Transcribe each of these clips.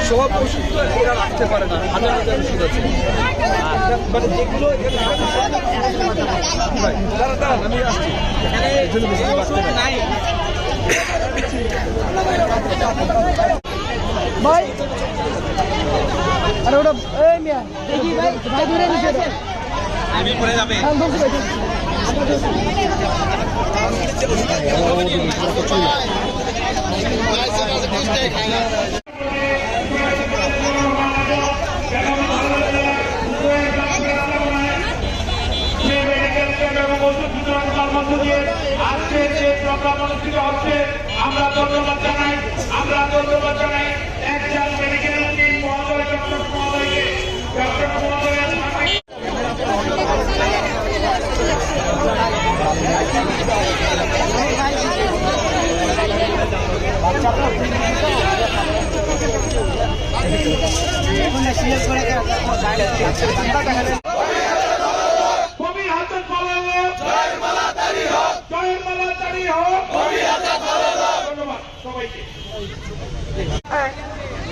সব ওষুধ তো এরা রাখতে পারে না, হাজার হাজার ওষুধ আছে, মানে যেগুলো দাঁড়ান আমি আসছি নাই ভাই। আরে ওটা এই মিয়া দেখি ভাই, ভাই ধরে নিচে আমি পড়ে যাবে। আজকের যে প্রোগ্রাম অনুষ্ঠিত হচ্ছে আমরা ধন্যবাদ জানাই, একজন মেডিকেল টিম মহোদয় ডক্টর মহোদয়কে, ডক্টর মহোদয়ের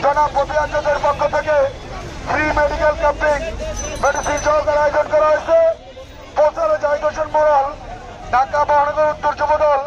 জনাব প্রতিআচার্যের পক্ষ থেকে ফ্রি মেডিকেল ক্যাম্পিং মেডিসিন সহকারে আয়োজন করা হয়েছে। প্রচারে জাহিদ হোসেন মোরাল, ঢাকা মহানগর উত্তর যুবদল।